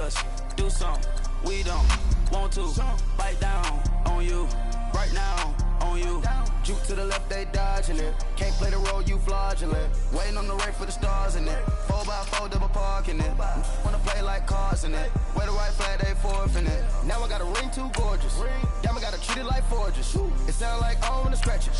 us do something we don't want to. Bite down on you right now, on you. Juke to the left, they dodging it. Can't play the role, you fraudulent. Waiting on the right for the stars in it. 4x4 double parking it. Wanna play like cars in it. Wear the right flag, they forfeiting it. Now I got a ring too gorgeous. Damn, I gotta treat it like forges. It sound like I wanna scratch it.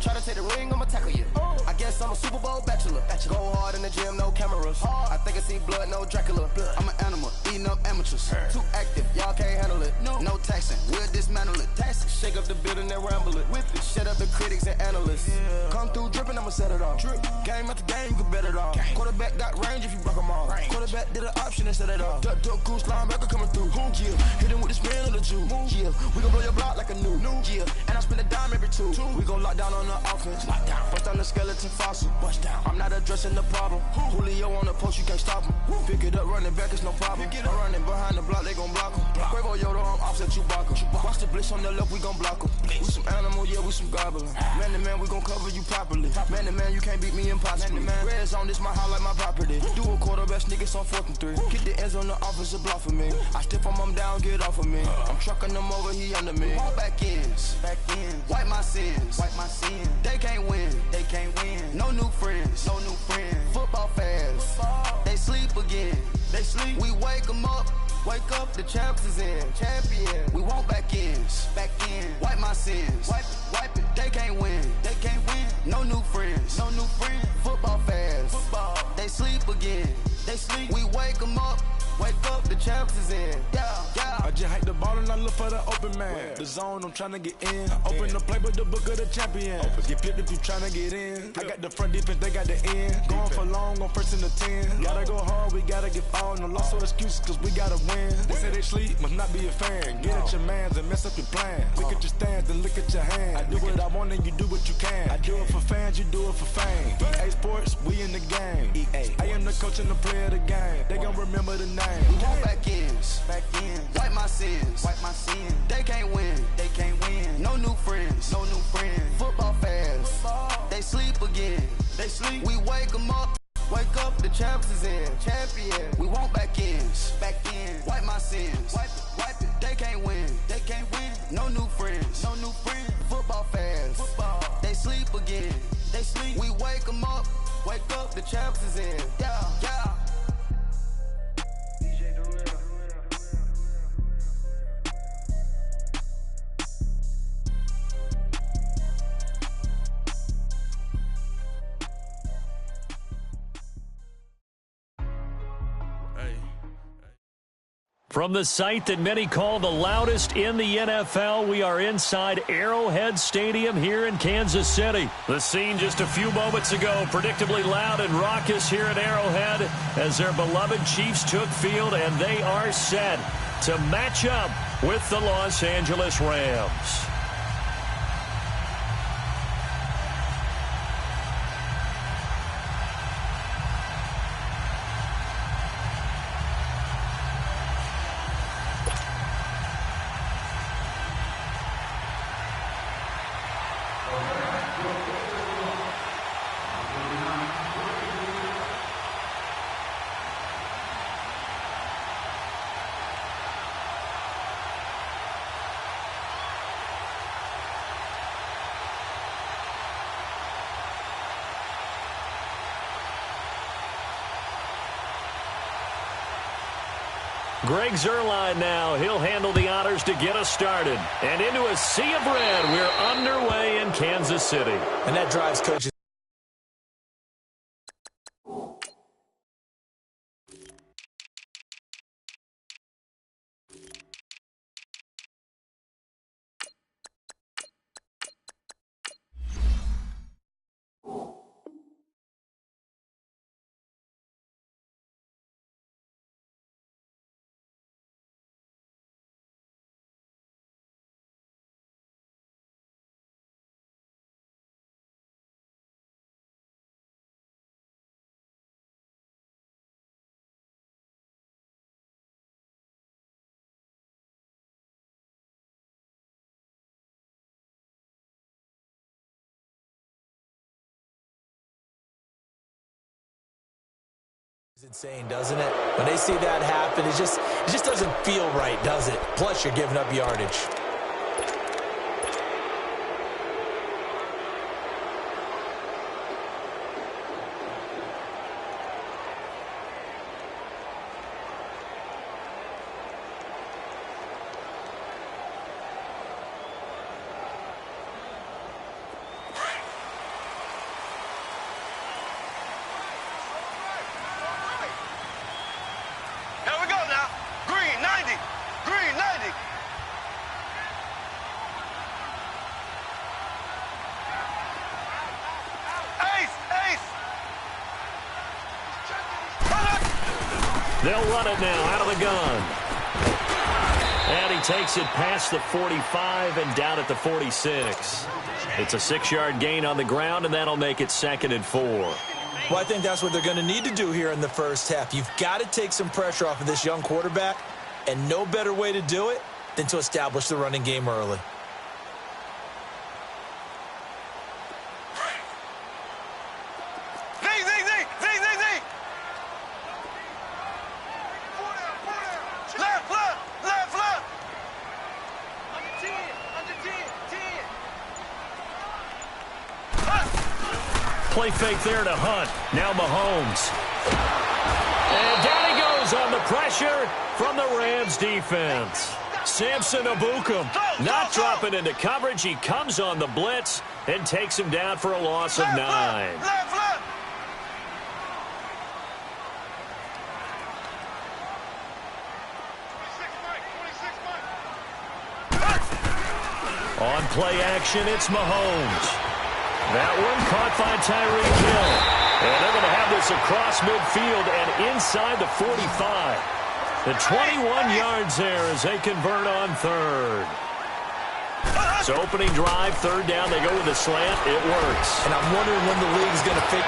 Try to take the ring, I'ma tackle you. I guess I'm a Super Bowl bachelor. Go hard in the gym, no cameras. I think I see blood, no Dracula. I'm an animal, eating up amateurs. Too active, y'all can't handle it. No taxing, we'll dismantle it. Shake up the building and ramble it. Whip it, shut up the critics and analysts. Come through dripping, I'ma set it off. Game after game, you can bet it off. Quarterback got range if you block them all. Quarterback did an option and set it off. Duck, goose, linebacker coming through. Yeah, hit him with the spin of the Jew. Yeah, we gon' blow your block like a new. Yeah, and I spend a dime every two. We gon' lock down on the offense. Bust down the skeleton fossil. I'm not addressing the problem. Julio on the post, you can't stop him. Pick it up, running back, it's no problem. I'm running behind the block, they gon' block him. Quavo Yoda, I'm offset Chewbacca. Watch the blitz on the left, we gon' block him. We some animal, yeah, we some goblin. Man to man, we gon' cover you properly. Man to man, you can't beat me impossibly. Red zone, this my highlight, my property. Do a quarterback, niggas on 4th and 3. Get the ends on the offensive block for me. I stiff him down, get off of me. I'm trucking them over, he under me. All back ends, wipe my sins, They can't win, No new friends, Football fans, they sleep again. We wake them up. Wake up, the champs is in. Champion. We want back ends. Wipe my sins. Wipe it. They can't win. No new friends. Football fans. They sleep again. We wake them up. Wake up, the champs is in. Yeah. I just hike the ball and I look for the open man. The zone, I'm trying to get in. Open the play with the book of the champion. Get flipped if you trying to get in. I got the front defense, they got the end. Going for long, on 1st and the 10. Gotta go hard, we gotta get all. No loss or excuses, cause we gotta win. They say they sleep, must not be a fan. Get at your mans and mess up your plans. Look at your stance and look at your hands. I do what I want and you do what you can. I do it for fans, you do it for fame. EA Sports, we in the game. I am the coach and the player of the game. They gon' remember the name. We want back ends. Wipe my sins. They can't win. No new friends. Football fans. They sleep again. We wake them up. Wake up, the champs is in. Champion. We want back ends. Wipe my sins. Wipe it. They can't win. No new friends. Football fans. They sleep again. We wake them up. Wake up, the champs is in. Yeah. From the site that many call the loudest in the NFL, we are inside Arrowhead Stadium here in Kansas City. The scene just a few moments ago, predictably loud and raucous here at Arrowhead as their beloved Chiefs took field, and they are set to match up with the Los Angeles Rams. Greg Zuerlein now. He'll handle the honors to get us started. And into a sea of red, we're underway in Kansas City. And that drives coaches. It's insane, doesn't it? When they see that happen, it just doesn't feel right, does it? Plus, you're giving up yardage. They'll run it now out of the gun. And he takes it past the 45 and down at the 46. It's a 6-yard gain on the ground, and that'll make it 2nd and 4. Well, I think that's what they're going to need to do here in the first half. You've got to take some pressure off of this young quarterback, and no better way to do it than to establish the running game early. Play fake there to Hunt. Now Mahomes. And down he goes on the pressure from the Rams defense. Samson Abukum not dropping into coverage. He comes on the blitz and takes him down for a loss of 9. On play action, it's Mahomes. That one caught by Tyreek Hill. And they're going to have this across midfield and inside the 45. The 21 yards there as they convert on 3rd. So opening drive, 3rd down. They go with a slant. It works. And I'm wondering when the league's going to figure.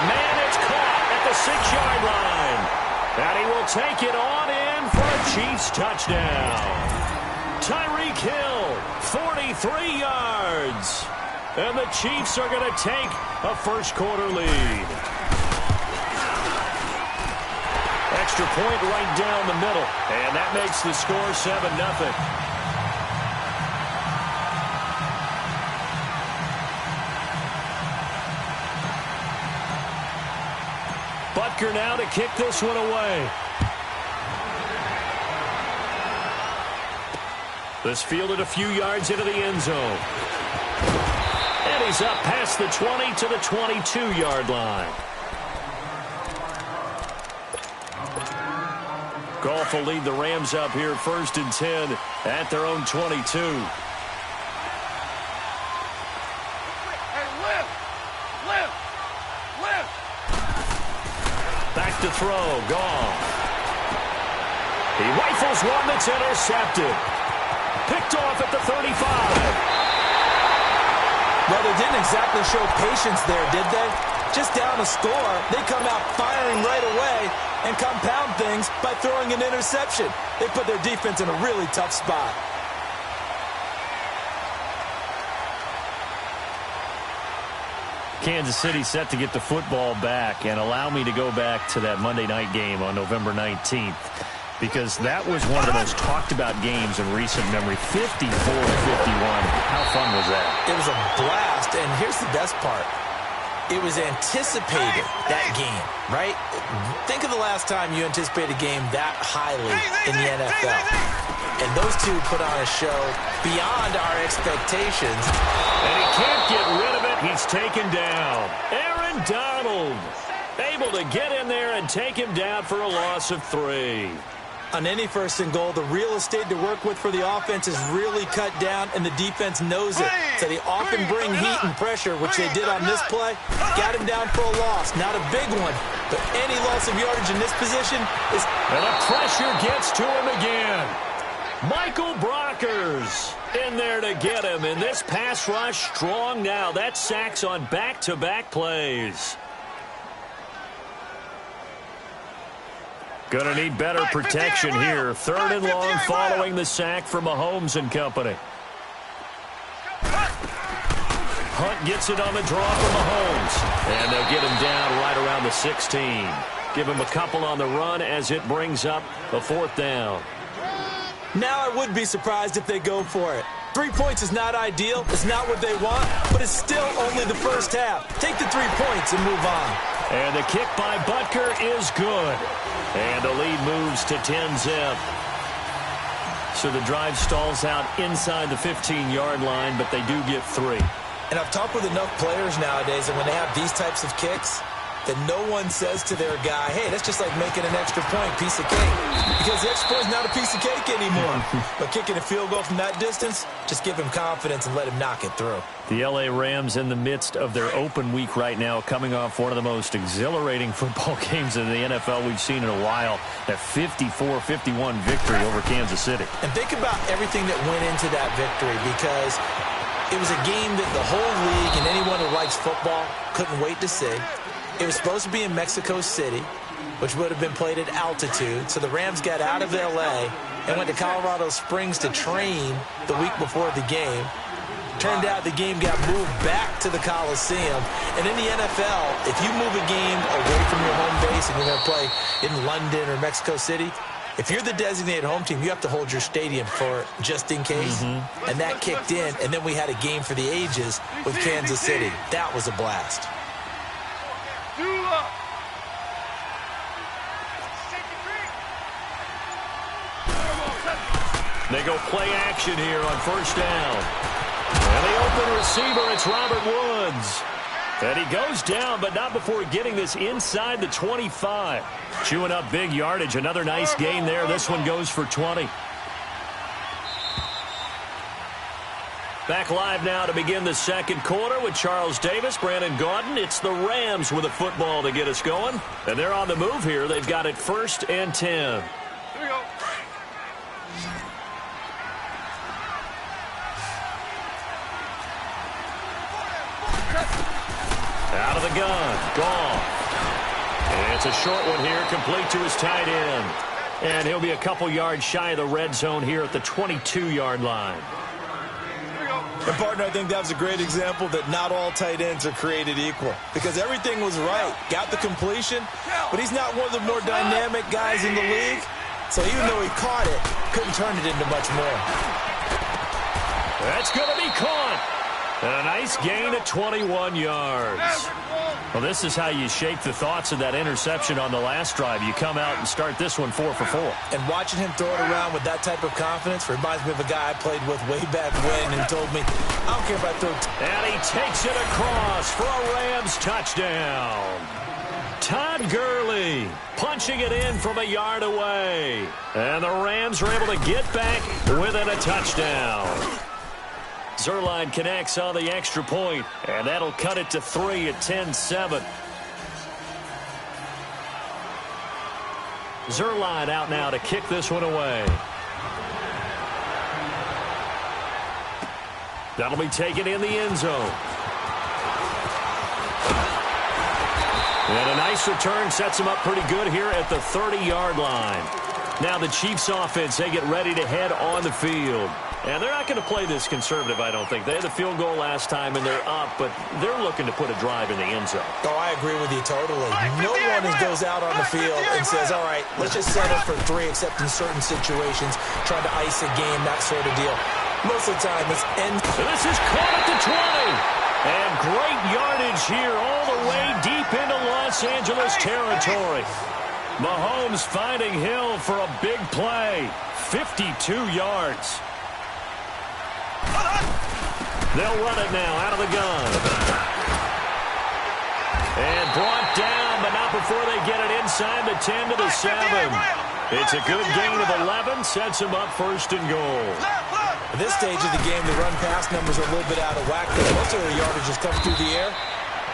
Man, it's caught at the 6-yard line. And he will take it on in for a Chiefs touchdown. Tyreek Hill, 43 yards. And the Chiefs are going to take a first-quarter lead. Extra point right down the middle. And that makes the score 7-0. Butker now to kick this one away. This fielded a few yards into the end zone. And he's up past the 20 to the 22-yard line. Goff will lead the Rams up here 1st and 10 at their own 22. Back to throw, Goff. He rifles one that's intercepted. Picked off at the 35. Well, they didn't exactly show patience there, did they? Just down a score, they come out firing right away and compound things by throwing an interception. They put their defense in a really tough spot. Kansas City set to get the football back, and allow me to go back to that Monday night game on November 19th. Because that was one of the most talked about games in recent memory. 54-51. How fun was that? It was a blast, and here's the best part. It was anticipated, that game, right? Think of the last time you anticipated a game that highly in the NFL. And those two put on a show beyond our expectations. And he can't get rid of it. He's taken down. Aaron Donald able to get in there and take him down for a loss of 3. On any 1st and goal, the real estate to work with for the offense is really cut down, and the defense knows it. So they often bring heat and pressure, which they did on this play. Got him down for a loss. Not a big one, but any loss of yardage in this position is... And the pressure gets to him again. Michael Brockers in there to get him. And this pass rush strong now. That's sacks on back-to-back plays. Gonna need better protection here. 3rd and long following the sack from Mahomes and company. Hunt gets it on the draw from Mahomes. And they'll get him down right around the 16. Give him a couple on the run as it brings up a 4th down. Now I would be surprised if they go for it. 3 points is not ideal. It's not what they want, but it's still only the first half. Take the 3 points and move on. And the kick by Butker is good. And the lead moves to 10-zip. So the drive stalls out inside the 15-yard line, but they do get 3. And I've talked with enough players nowadays that when they have these types of kicks, that no one says to their guy, hey, that's just like making an extra point, piece of cake. Because the extra point is not a piece of cake anymore. But kicking a field goal from that distance, just give him confidence and let him knock it through. The L.A. Rams in the midst of their open week right now, coming off one of the most exhilarating football games in the NFL we've seen in a while. A 54-51 victory over Kansas City. And think about everything that went into that victory, because it was a game that the whole league and anyone who likes football couldn't wait to see. It was supposed to be in Mexico City, which would have been played at altitude. So the Rams got out of L.A. and went to Colorado Springs to train the week before the game. Turned out the game got moved back to the Coliseum. And in the NFL, if you move a game away from your home base and you're going to play in London or Mexico City, if you're the designated home team, you have to hold your stadium for just in case. And that kicked in, and then we had a game for the ages with Kansas City. That was a blast. They go play action here on 1st down. And the open receiver, it's Robert Woods. And he goes down, but not before getting this inside the 25. Chewing up big yardage. Another nice gain there. This one goes for 20. Back live now to begin the 2nd quarter with Charles Davis, Brandon Gaudin. It's the Rams with a football to get us going. And they're on the move here. They've got it 1st and 10. Here we go. Out of the gun. Gone. And it's a short one here, complete to his tight end. And he'll be a couple yards shy of the red zone here at the 22-yard line. And, partner, I think that was a great example that not all tight ends are created equal, because everything was right. Got the completion, but he's not one of the more dynamic guys in the league. So even though he caught it, couldn't turn it into much more. That's going to be caught. And a nice gain at 21 yards. Well, this is how you shake the thoughts of that interception on the last drive. You come out and start this one 4 for 4. And watching him throw it around with that type of confidence reminds me of a guy I played with way back when who told me, I don't care if I throw. And he takes it across for a Rams touchdown. Todd Gurley punching it in from a yard away. And the Rams are able to get back within a touchdown. Zerline connects on the extra point, and that'll cut it to 3 at 10-7. Zerline out now to kick this one away. That'll be taken in the end zone. And a nice return sets him up pretty good here at the 30-yard line. Now the Chiefs offense, they get ready to head on the field. And they're not going to play this conservative, I don't think. They had the field goal last time, and they're up, but they're looking to put a drive in the end zone. Oh, I agree with you totally. No one goes out on the field and says, all right, let's just settle for 3, except in certain situations, trying to ice a game, that sort of deal. Most of the time, it's end. So this is caught at the 20. And great yardage here all the way deep into Los Angeles territory. Mahomes finding Hill for a big play. 52 yards. They'll run it now out of the gun. And brought down, but not before they get it inside the 10 to the 7. It's a good gain of 11, sets them up 1st and goal. At this stage of the game, the run-pass numbers are a little bit out of whack. Most of the yardage is coming through the air.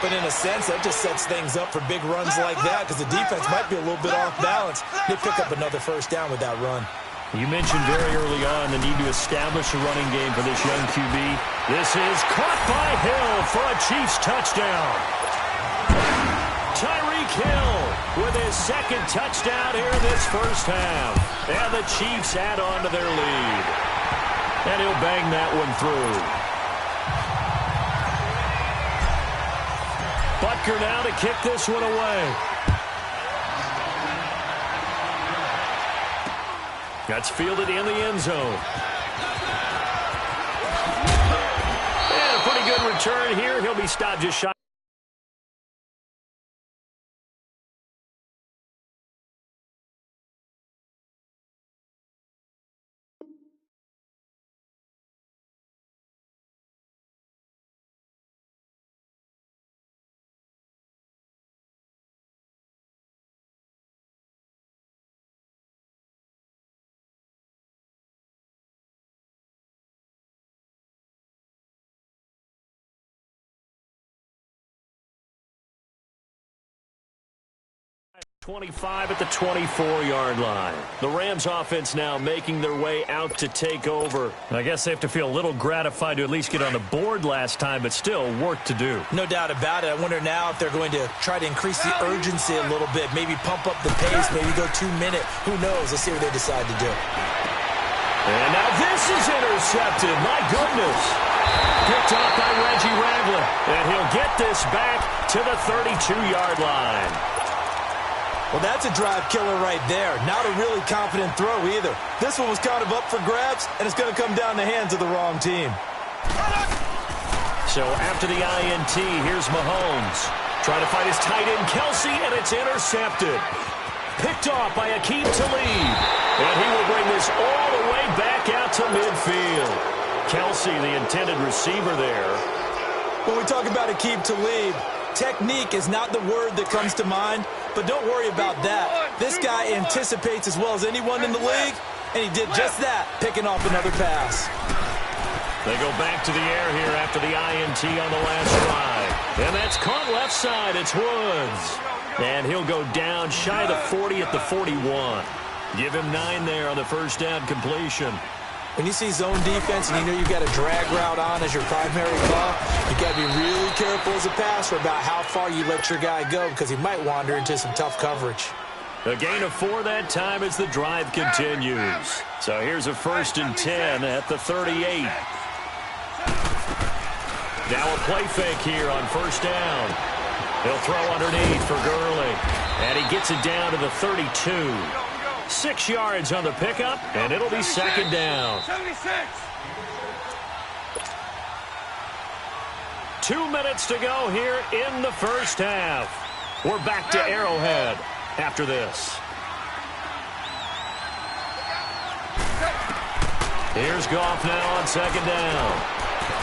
But in a sense, that just sets things up for big runs like that, because the defense might be a little bit off balance. They pick up another 1st down with that run. You mentioned very early on the need to establish a running game for this young QB. This is caught by Hill for a Chiefs touchdown. Tyreek Hill with his 2nd touchdown here in this 1st half. And the Chiefs add on to their lead. And he'll bang that one through. Butker now to kick this one away. That's fielded in the end zone. And a pretty good return here. He'll be stopped just shy. .25 at the 24-yard line. The Rams offense now making their way out to take over. I guess they have to feel a little gratified to at least get on the board last time, but still work to do. No doubt about it. I wonder now if they're going to try to increase the urgency a little bit, maybe pump up the pace, maybe go 2-minute. Who knows? Let's see what they decide to do. And now this is intercepted. My goodness. Picked off by Reggie Ragland. And he'll get this back to the 32-yard line. Well, that's a drive killer right there. Not a really confident throw either. This one was kind of up for grabs, and it's going to come down the hands of the wrong team. So after the INT, here's Mahomes. Trying to find his tight end, Kelsey, and it's intercepted. Picked off by Akeem Talib. And he will bring this all the way back out to midfield. Kelsey, the intended receiver there. When we talk about Akeem Talib, technique is not the word that comes to mind, but don't worry about that. This guy anticipates as well as anyone in the league, and he did just that, picking off another pass. They go back to the air here after the INT on the last drive. And that's caught left side. It's Woods. And he'll go down shy of the 40 at the 41. Give him 9 there on the first down completion. When you see zone defense and you know you've got a drag route on as your primary call, you've got to be really careful as a passer about how far you let your guy go because he might wander into some tough coverage. A gain of 4 that time as the drive continues. So here's a 1st and 10 at the 38. Now a play fake here on first down. He'll throw underneath for Gurley. And he gets it down to the 32. 6 yards on the pickup, and it'll be second down. 76. 2 minutes to go here in the first half. We're back to Arrowhead after this. Here's Goff now on second down.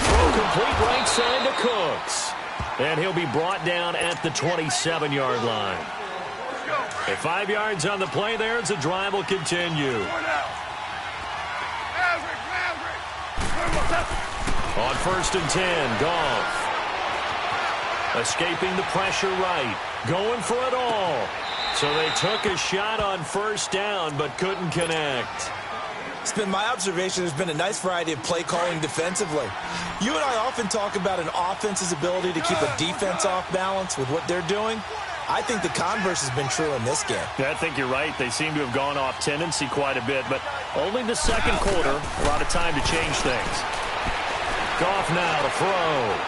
Throw complete right side to Cooks. And he'll be brought down at the 27-yard line. At 5 yards on the play there as the drive will continue. On 1st and 10, Goff. Escaping the pressure right. Going for it all. So they took a shot on first down but couldn't connect. It's been my observation there's been a nice variety of play calling defensively. You and I often talk about an offense's ability to keep a defense off balance with what they're doing. I think the converse has been true in this game. Yeah, I think you're right. They seem to have gone off tendency quite a bit, but only the second quarter, a lot of time to change things. Goff now to throw.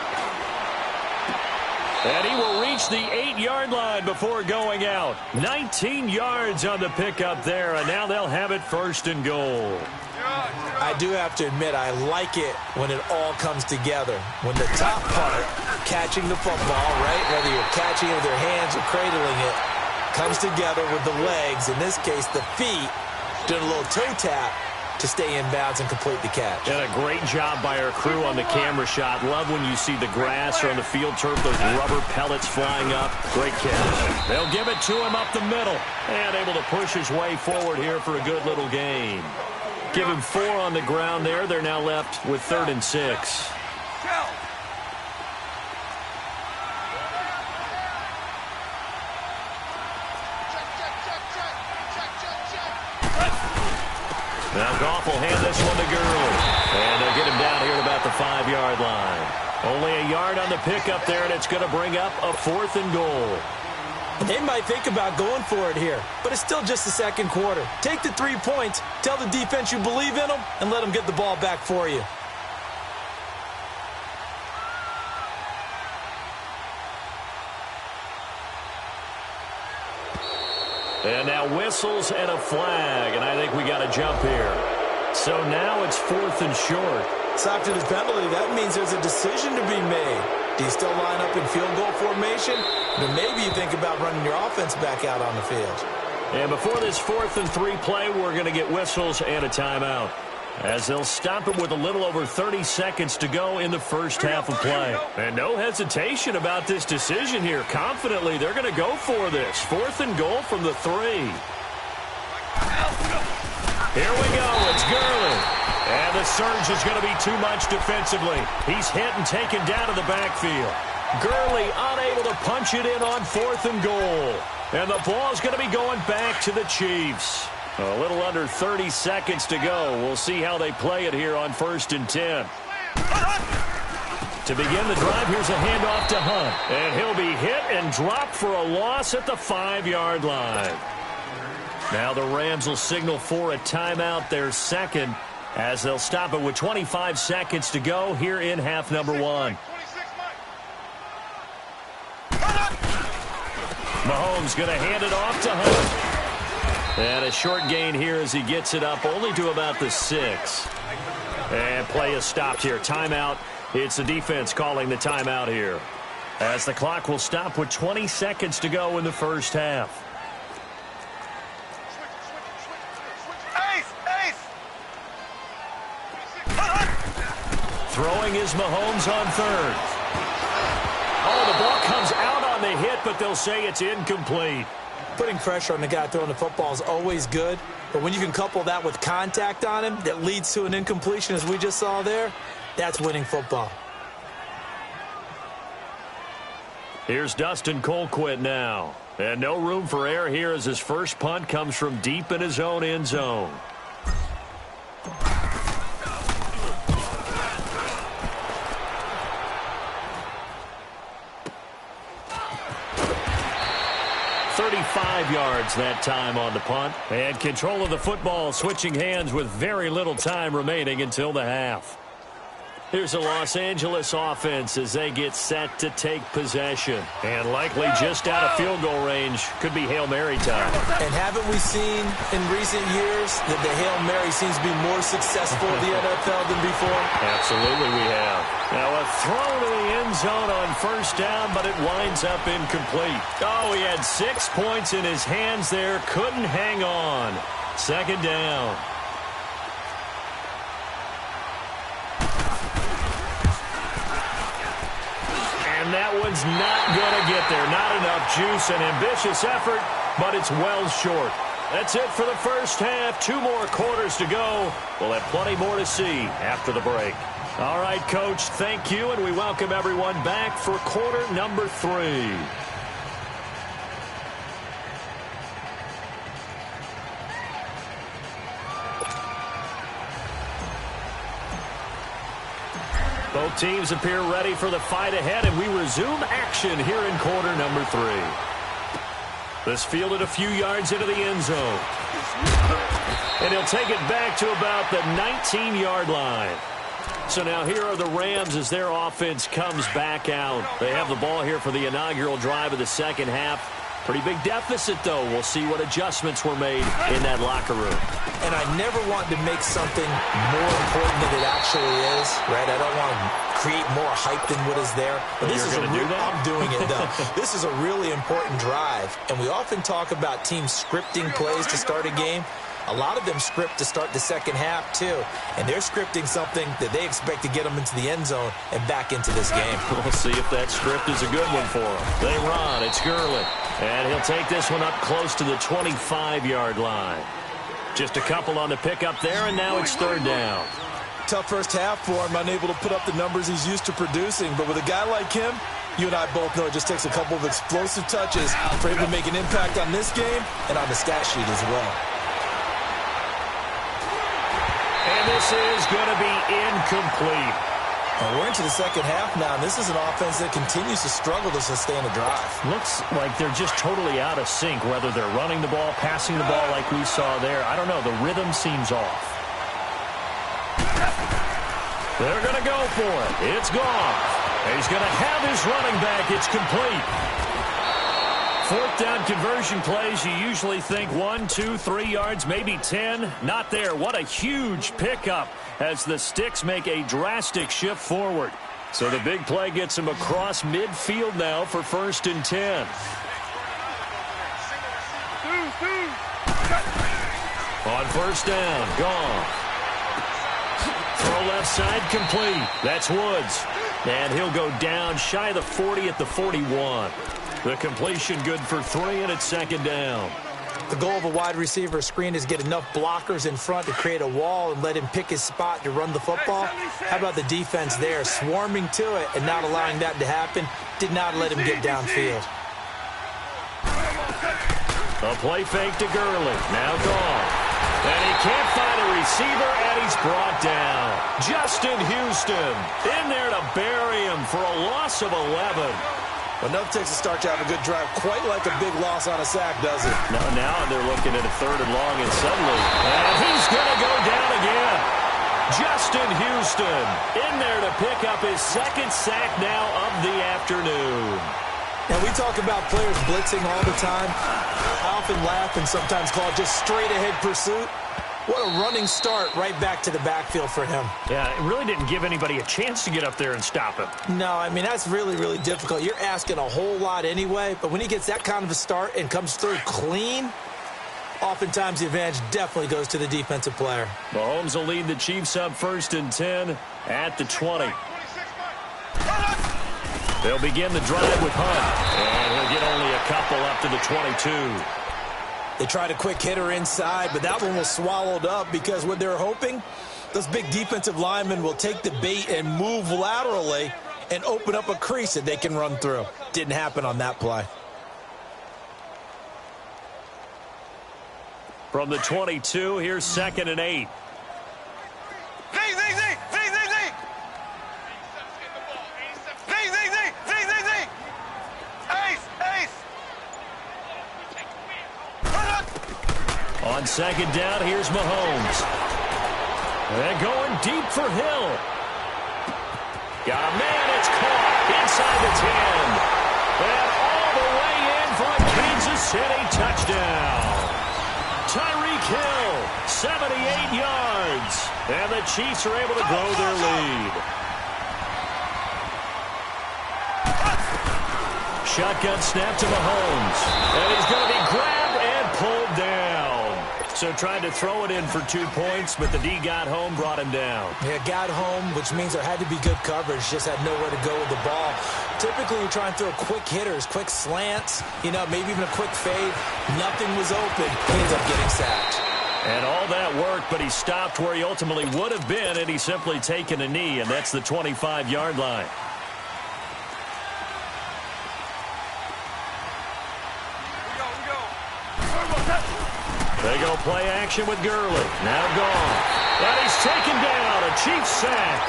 And he will reach the 8-yard line before going out. 19 yards on the pickup there, and now they'll have it 1st and goal. I do have to admit, I like it when it all comes together. When the top part, catching the football, right, whether you're catching it with your hands or cradling it, comes together with the legs, in this case the feet, doing a little toe tap to stay in bounds and complete the catch. And a great job by our crew on the camera shot. Love when you see the grass or on the field turf, those rubber pellets flying up. Great catch. They'll give it to him up the middle. And able to push his way forward here for a good little gain. Give him 4 on the ground there. They're now left with 3rd and 6. Now Goff will hand this one to Gurley. And they'll get him down here at about the 5-yard line. Only a yard on the pickup there, and it's going to bring up a 4th and goal. They might think about going for it here, but it's still just the second quarter. Take the 3 points, tell the defense you believe in them, and let them get the ball back for you. And now whistles and a flag, and I think we got a jump here. So now it's 4th and short. So after the penalty, that means there's a decision to be made. Do you still line up in field goal formation? Then maybe you think about running your offense back out on the field. And before this 4th and 3 play, we're going to get whistles and a timeout, as they'll stop it with a little over 30 seconds to go in the first half of play. And no hesitation about this decision here. Confidently, they're going to go for this. 4th and goal from the 3. Here we go. It's Gurley. And the surge is going to be too much defensively. He's hit and taken down to the backfield. Gurley unable to punch it in on 4th and goal. And the ball's going to be going back to the Chiefs. A little under 30 seconds to go. We'll see how they play it here on 1st and 10. To begin the drive, here's a handoff to Hunt. And he'll be hit and dropped for a loss at the 5-yard line. Now the Rams will signal for a timeout, their second, as they'll stop it with 25 seconds to go here in half number 1. Mahomes going to hand it off to Hunt. And a short gain here as he gets it up only to about the 6. And play is stopped here. Timeout. It's the defense calling the timeout here, as the clock will stop with 20 seconds to go in the first half. Throwing is Mahomes on 3rd. Oh, the ball comes out on the hit, but they'll say it's incomplete. Putting pressure on the guy throwing the football is always good, but when you can couple that with contact on him that leads to an incompletion, as we just saw there, that's winning football. Here's Dustin Colquitt now. And no room for error here as his first punt comes from deep in his own end zone. Yards that time on the punt. And control of the football switching hands with very little time remaining until the half. Here's a Los Angeles offense as they get set to take possession. And likely just out of field goal range. Could be Hail Mary time. And haven't we seen in recent years that the Hail Mary seems to be more successful in the NFL than before? Absolutely we have. Now a throw to the end zone on 1st down, but it winds up incomplete. Oh, he had 6 points in his hands there. Couldn't hang on. 2nd down. And that one's not going to get there. Not enough juice. An ambitious effort, but it's well short. That's it for the first half. 2 more quarters to go. We'll have plenty more to see after the break. All right, Coach, thank you, and we welcome everyone back for quarter number 3. Both teams appear ready for the fight ahead, and we resume action here in quarter number 3. This fielded a few yards into the end zone. And he'll take it back to about the 19-yard line. So now here are the Rams as their offense comes back out. They have the ball here for the inaugural drive of the second half. Pretty big deficit, though. We'll see what adjustments were made in that locker room. And I never want to make something more important than it actually is, right? I don't want to create more hype than what is there. But this is I'm doing it, though. This is a really important drive. And we often talk about teams scripting plays to start a game. A lot of them script to start the second half, too. And they're scripting something that they expect to get them into the end zone and back into this game. We'll see if that script is a good one for them. They run. It's Gurley. And he'll take this one up close to the 25-yard line. Just a couple on the pickup there, and now it's 3rd down. Tough first half for him, unable to put up the numbers he's used to producing. But with a guy like him, you and I both know it just takes a couple of explosive touches for him to make an impact on this game and on the stat sheet as well. And this is going to be incomplete. And we're into the second half now, and this is an offense that continues to struggle to sustain a drive. Looks like they're just totally out of sync, whether they're running the ball, passing the ball like we saw there. I don't know. The rhythm seems off. They're going to go for it. It's gone. He's going to have his running back. It's complete. fourth down conversion plays, you usually think 1, 2, 3 yards, maybe 10. Not there. What a huge pickup as the Sticks make a drastic shift forward. So the big play gets him across midfield now for 1st and 10. On 1st down, gone. Throw left side complete. That's Woods. And he'll go down shy of the 40 at the 41. The completion good for 3, and it's 2nd down. The goal of a wide receiver screen is get enough blockers in front to create a wall and let him pick his spot to run the football. How about the defense there, swarming to it and not allowing that to happen? Did not let him get downfield. A play fake to Gurley. Now gone. And he can't find a receiver, and he's brought down. Justin Houston in there to bury him for a loss of 11. Enough takes to start to have a good drive, quite like a big loss on a sack, does it? Now they're looking at a 3rd and long, and suddenly, and he's going to go down again. Justin Houston in there to pick up his 2nd sack now of the afternoon. And we talk about players blitzing all the time. I often laugh and sometimes call it just straight-ahead pursuit. What a running start right back to the backfield for him. Yeah, it really didn't give anybody a chance to get up there and stop him. No, I mean, that's really, really difficult. You're asking a whole lot anyway, but when he gets that kind of a start and comes through clean, oftentimes the advantage definitely goes to the defensive player. Mahomes will lead the Chiefs up 1st and 10 at the 20. They'll begin the drive with Hunt, and he'll get only a couple up to the 22. They tried a quick hitter inside, but that one was swallowed up because what they're hoping, those big defensive linemen will take the bait and move laterally and open up a crease that they can run through. Didn't happen on that play. From the 22, here's 2nd and 8. On 2nd down, here's Mahomes. And going deep for Hill. Got a man, it's caught inside the 10. And all the way in for a Kansas City touchdown. Tyreek Hill, 78 yards. And the Chiefs are able to grow their lead. Shotgun snap to Mahomes. And he's going to be grabbed and pulled down. So tried to throw it in for 2 points, but the D got home, brought him down. Yeah, got home, which means there had to be good coverage. Just had nowhere to go with the ball. Typically, you try and throw quick hitters, quick slants, maybe even a quick fade. Nothing was open. He ends up getting sacked. And all that worked, but he stopped where he ultimately would have been, and he's simply taken a knee, and that's the 25-yard line. They go play action with Gurley. Now gone. And he's taken down. A Chiefs sack.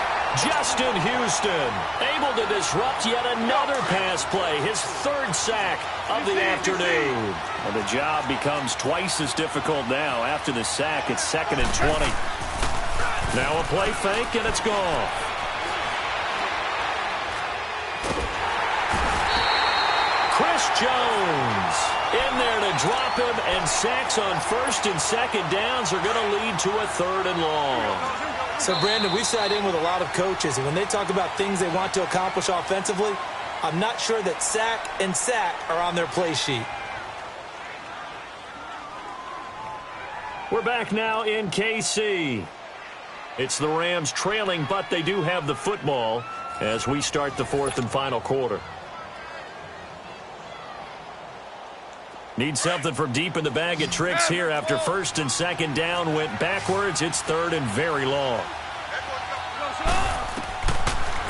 Justin Houston able to disrupt yet another pass play. His 3rd sack of the afternoon. And the job becomes twice as difficult now. After the sack, it's 2nd and 20. Now a play fake, and it's gone. Chris Jones in there to drop him, and sacks on 1st and 2nd downs are going to lead to a 3rd and long. So, Brandon, we sat in with a lot of coaches, and when they talk about things they want to accomplish offensively, I'm not sure that sack and sack are on their play sheet. We're back now in KC. It's the Rams trailing, but they do have the football as we start the 4th and final quarter. Need something from deep in the bag of tricks here after 1st and 2nd down went backwards. It's 3rd and very long.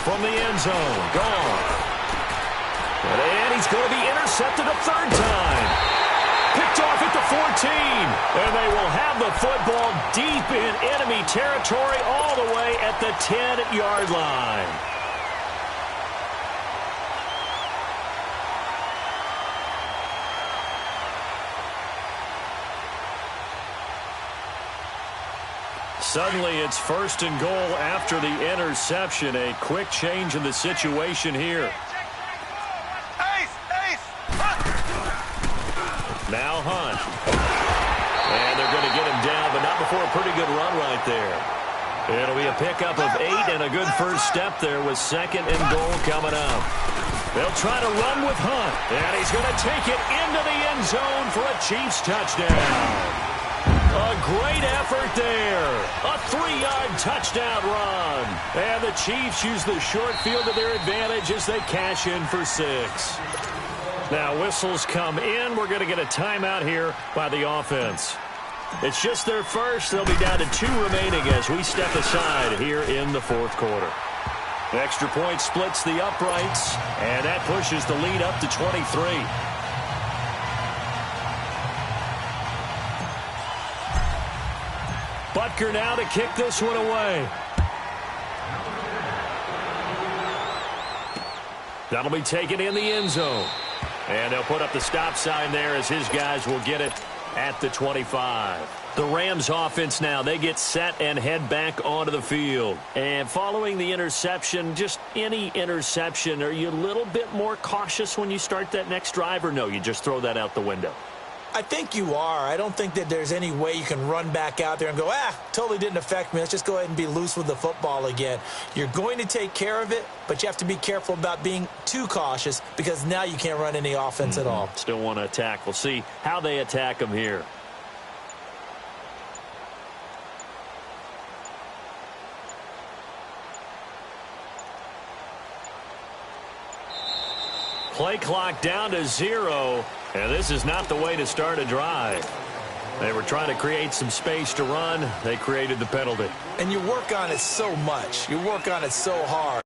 From the end zone, gone. And he's going to be intercepted a 3rd time. Picked off at the 14. And they will have the football deep in enemy territory all the way at the 10-yard line. Suddenly, it's 1st and goal after the interception. A quick change in the situation here. for a pretty good run right there. It'll be a pickup of 8 and a good first step there with 2nd and goal coming up. They'll try to run with Hunt, and he's going to take it into the end zone for a Chiefs touchdown. A great effort there. A 3-yard touchdown run. And the Chiefs use the short field to their advantage as they cash in for 6. Now whistles come in. We're going to get a timeout here by the offense. It's just their first. They'll be down to 2 remaining as we step aside here in the 4th quarter. The extra point splits the uprights, and that pushes the lead up to 23. Butker now to kick this one away. That'll be taken in the end zone. And they'll put up the stop sign there as his guys will get it at the 25. The Rams offense now, they get set and head back onto the field. And following the interception, just any interception, are you a little bit more cautious when you start that next drive, or no, you just throw that out the window? I think you are. I don't think that there's any way you can run back out there and go, totally didn't affect me. Let's just go ahead and be loose with the football again. You're going to take care of it, but you have to be careful about being too cautious because now you can't run any offense at all. Still want to attack. We'll see how they attack them here. Play clock down to 0, and this is not the way to start a drive. They were trying to create some space to run. They created the penalty. And you work on it so much. You work on it so hard.